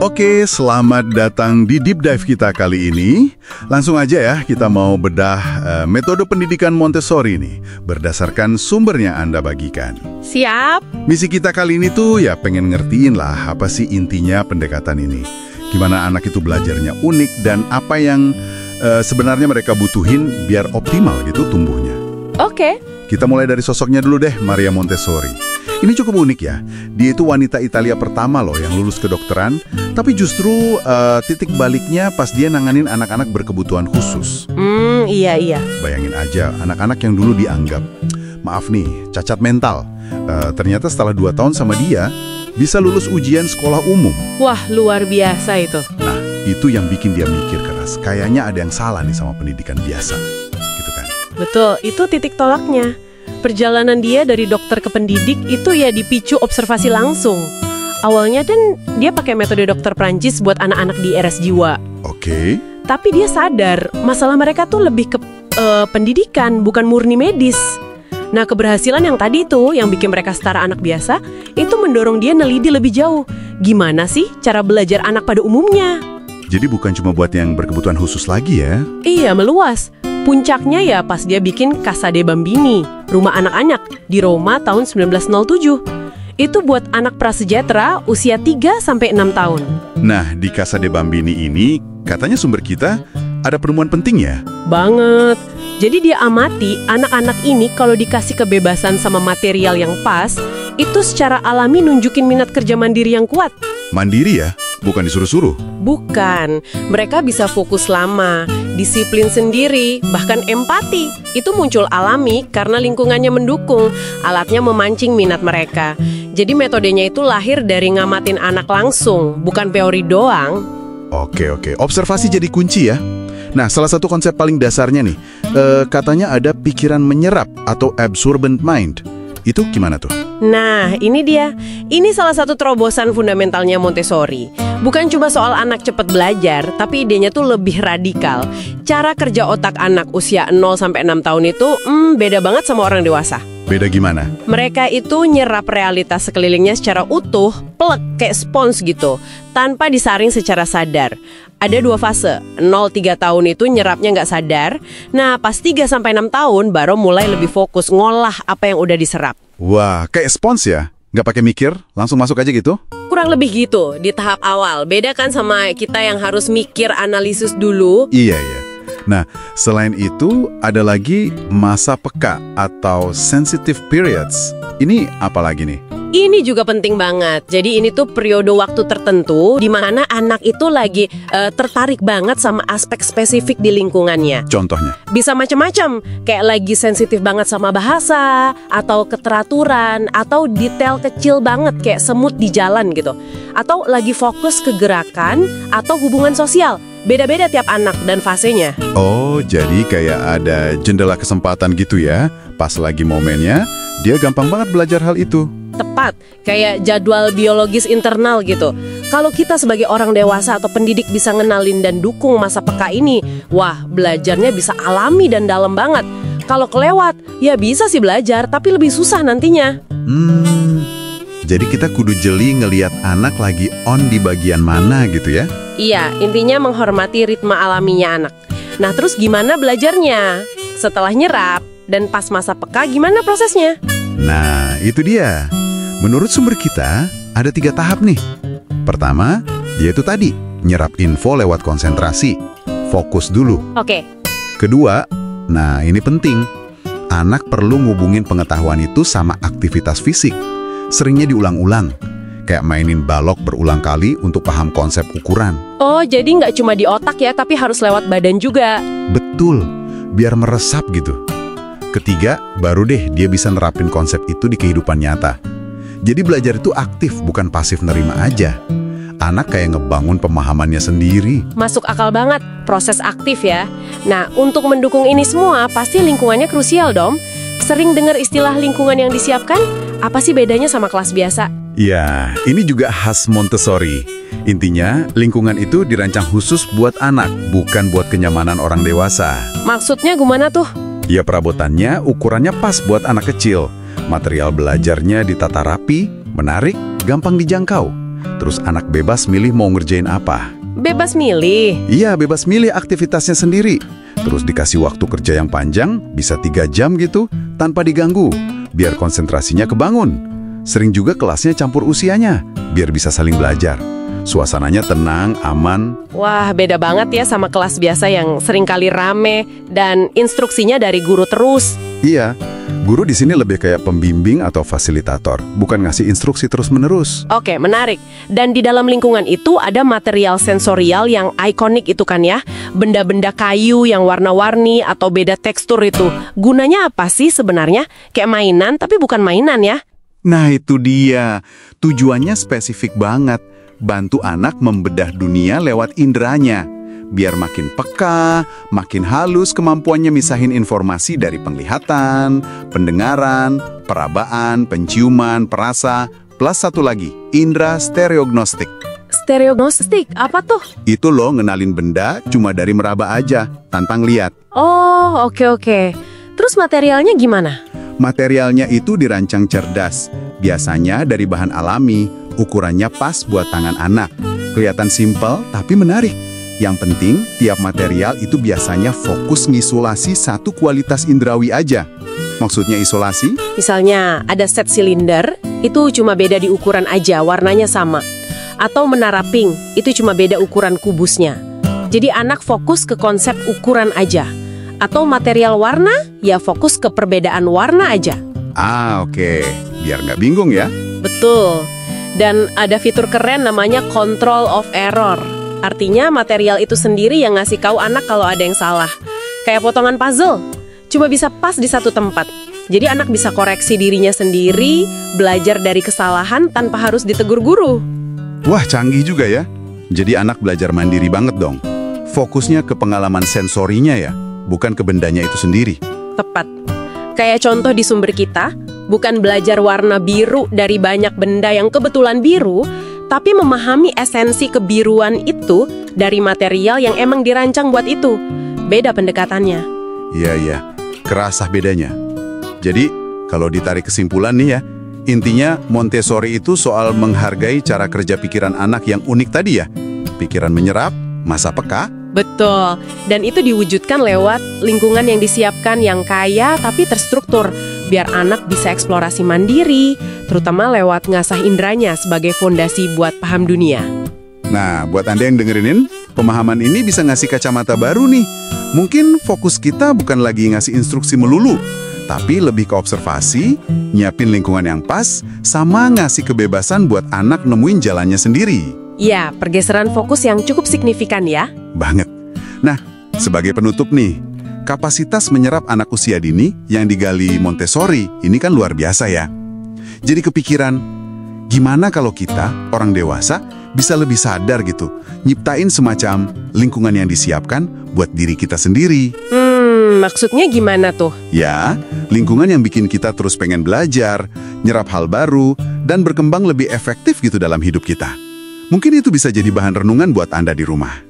Oke, selamat datang di Deep Dive kita kali ini. Langsung aja ya, kita mau bedah metode pendidikan Montessori ini berdasarkan sumber yang Anda bagikan. Siap. Misi kita kali ini tuh ya pengen ngertiin lah apa sih intinya pendekatan ini. Gimana anak itu belajarnya unik dan apa yang sebenarnya mereka butuhin biar optimal gitu tumbuhnya. Oke. Kita mulai dari sosoknya dulu deh, Maria Montessori. Ini cukup unik ya, dia itu wanita Italia pertama loh yang lulus kedokteran, tapi justru titik baliknya pas dia nanganin anak-anak berkebutuhan khusus. Iya. Bayangin aja, anak-anak yang dulu dianggap, maaf nih, cacat mental. Ternyata setelah 2 tahun sama dia, bisa lulus ujian sekolah umum. Wah, luar biasa itu. Nah, itu yang bikin dia mikir keras, kayaknya ada yang salah nih sama pendidikan biasa, gitu kan. Betul, itu titik tolaknya. Perjalanan dia dari dokter ke pendidik itu ya dipicu observasi langsung. Awalnya kan dia pakai metode dokter Prancis buat anak-anak di RS jiwa. Oke. Tapi dia sadar masalah mereka tuh lebih ke pendidikan, bukan murni medis. Nah, keberhasilan yang tadi itu, yang bikin mereka setara anak biasa, itu mendorong dia neliti lebih jauh. Gimana sih cara belajar anak pada umumnya? Jadi bukan cuma buat yang berkebutuhan khusus lagi ya? Iya, meluas. Puncaknya ya pas dia bikin Casa dei Bambini, rumah anak-anak di Roma tahun 1907. Itu buat anak prasejahtera usia 3-6 tahun. Nah, di Casa dei Bambini ini, katanya sumber kita ada penemuan penting ya? Banget. Jadi dia amati anak-anak ini kalau dikasih kebebasan sama material yang pas, itu secara alami nunjukin minat kerja mandiri yang kuat. Mandiri ya? Bukan disuruh-suruh? Bukan. Mereka bisa fokus lama, disiplin sendiri, bahkan empati. Itu muncul alami karena lingkungannya mendukung, alatnya memancing minat mereka. Jadi metodenya itu lahir dari ngamatin anak langsung, bukan teori doang. Oke. Observasi jadi kunci ya. Nah, salah satu konsep paling dasarnya nih, katanya ada pikiran menyerap atau absorbent mind. Itu gimana tuh? Nah, ini dia. Ini salah satu terobosan fundamentalnya Montessori. Bukan cuma soal anak cepat belajar, tapi idenya tuh lebih radikal. Cara kerja otak anak usia 0-6 tahun itu beda banget sama orang dewasa. Beda gimana? Mereka itu nyerap realitas sekelilingnya secara utuh, plek kayak spons gitu, tanpa disaring secara sadar. Ada 2 fase, 0-3 tahun itu nyerapnya nggak sadar. Nah, pas 3-6 tahun baru mulai lebih fokus ngolah apa yang udah diserap. Wah, kayak spons ya? Nggak pakai mikir, langsung masuk aja gitu? Kurang lebih gitu, di tahap awal. Beda kan sama kita yang harus mikir analisis dulu. Iya. Nah, selain itu ada lagi masa peka atau sensitive periods. Ini apa lagi nih? Ini juga penting banget. Jadi ini tuh periode waktu tertentu di mana anak itu lagi tertarik banget sama aspek spesifik di lingkungannya. Contohnya? Bisa macam-macam, kayak lagi sensitif banget sama bahasa, atau keteraturan, atau detail kecil banget kayak semut di jalan gitu. Atau lagi fokus ke gerakan atau hubungan sosial. Beda-beda tiap anak dan fasenya. Oh, jadi kayak ada jendela kesempatan gitu ya. Pas lagi momennya, dia gampang banget belajar hal itu. Tepat, kayak jadwal biologis internal gitu. Kalau kita sebagai orang dewasa atau pendidik bisa ngenalin dan dukung masa peka ini, wah, belajarnya bisa alami dan dalam banget. Kalau kelewat, ya bisa sih belajar, tapi lebih susah nantinya. Jadi kita kudu jeli ngelihat anak lagi on di bagian mana gitu ya? Iya, intinya menghormati ritme alaminya anak. Nah, terus gimana belajarnya? Setelah nyerap dan pas masa peka, gimana prosesnya? Nah, itu dia. Menurut sumber kita, ada 3 tahap nih. Pertama, dia itu tadi, nyerap info lewat konsentrasi. Fokus dulu. Oke. Kedua, nah ini penting. Anak perlu ngubungin pengetahuan itu sama aktivitas fisik. Seringnya diulang-ulang. Kayak mainin balok berulang kali untuk paham konsep ukuran. Oh, jadi nggak cuma di otak ya, tapi harus lewat badan juga. Betul, biar meresap gitu. Ketiga, baru deh dia bisa nerapin konsep itu di kehidupan nyata. Jadi belajar itu aktif, bukan pasif nerima aja. Anak kayak ngebangun pemahamannya sendiri. Masuk akal banget, proses aktif ya. Nah, untuk mendukung ini semua, pasti lingkungannya krusial dong. Sering dengar istilah lingkungan yang disiapkan, apa sih bedanya sama kelas biasa? Ya, ini juga khas Montessori. Intinya, lingkungan itu dirancang khusus buat anak, bukan buat kenyamanan orang dewasa. Maksudnya gimana tuh? Ya, perabotannya ukurannya pas buat anak kecil. Material belajarnya ditata rapi, menarik, gampang dijangkau. Terus anak bebas milih mau ngerjain apa. Bebas milih. Iya, bebas milih aktivitasnya sendiri. Terus dikasih waktu kerja yang panjang, bisa 3 jam gitu, tanpa diganggu, biar konsentrasinya kebangun. Sering juga kelasnya campur usianya, biar bisa saling belajar. Suasananya tenang, aman. Wah, beda banget ya sama kelas biasa yang seringkali rame dan instruksinya dari guru terus. Iya, guru di sini lebih kayak pembimbing atau fasilitator, bukan ngasih instruksi terus-menerus. Oke, menarik. Dan di dalam lingkungan itu ada material sensorial yang ikonik itu kan ya? Benda-benda kayu yang warna-warni atau beda tekstur itu. Gunanya apa sih sebenarnya? Kayak mainan tapi bukan mainan ya? Nah itu dia, tujuannya spesifik banget. Bantu anak membedah dunia lewat inderanya. Biar makin peka, makin halus kemampuannya misahin informasi dari penglihatan, pendengaran, perabaan, penciuman, perasa, plus satu lagi, indera stereognostik. Stereognostik, apa tuh? Itu loh ngenalin benda cuma dari meraba aja, tanpa ngeliat. Oh, oke. Terus materialnya gimana? Materialnya itu dirancang cerdas, biasanya dari bahan alami, ukurannya pas buat tangan anak. Kelihatan simpel tapi menarik. Yang penting, tiap material itu biasanya fokus ngisolasi satu kualitas indrawi aja. Maksudnya isolasi? Misalnya ada set silinder, itu cuma beda di ukuran aja, warnanya sama. Atau menara pink, itu cuma beda ukuran kubusnya. Jadi anak fokus ke konsep ukuran aja. Atau material warna, ya fokus ke perbedaan warna aja. Oke. Biar nggak bingung ya. Betul. Dan ada fitur keren namanya control of error. Artinya material itu sendiri yang ngasih tahu anak kalau ada yang salah. Kayak potongan puzzle, cuma bisa pas di satu tempat. Jadi anak bisa koreksi dirinya sendiri, belajar dari kesalahan tanpa harus ditegur guru. Wah, canggih juga ya. Jadi anak belajar mandiri banget dong. Fokusnya ke pengalaman sensorinya ya, bukan ke bendanya itu sendiri. Tepat. Kayak contoh di sumber kita, bukan belajar warna biru dari banyak benda yang kebetulan biru, tapi memahami esensi kebiruan itu dari material yang emang dirancang buat itu. Beda pendekatannya. Iya, kerasa bedanya. Jadi, kalau ditarik kesimpulan nih ya, intinya Montessori itu soal menghargai cara kerja pikiran anak yang unik tadi ya. Pikiran menyerap, masa peka. Betul, dan itu diwujudkan lewat lingkungan yang disiapkan yang kaya tapi terstruktur, biar anak bisa eksplorasi mandiri, terutama lewat ngasah inderanya sebagai fondasi buat paham dunia. Nah, buat Anda yang dengerin, pemahaman ini bisa ngasih kacamata baru nih. Mungkin fokus kita bukan lagi ngasih instruksi melulu, tapi lebih ke observasi, nyiapin lingkungan yang pas, sama ngasih kebebasan buat anak nemuin jalannya sendiri. Ya, pergeseran fokus yang cukup signifikan ya. Banget. Nah, sebagai penutup nih, kapasitas menyerap anak usia dini yang digali Montessori ini kan luar biasa ya. Jadi kepikiran, gimana kalau kita, orang dewasa, bisa lebih sadar gitu, nyiptain semacam lingkungan yang disiapkan buat diri kita sendiri. Maksudnya gimana tuh? Ya, lingkungan yang bikin kita terus pengen belajar, nyerap hal baru, dan berkembang lebih efektif gitu dalam hidup kita. Mungkin itu bisa jadi bahan renungan buat Anda di rumah.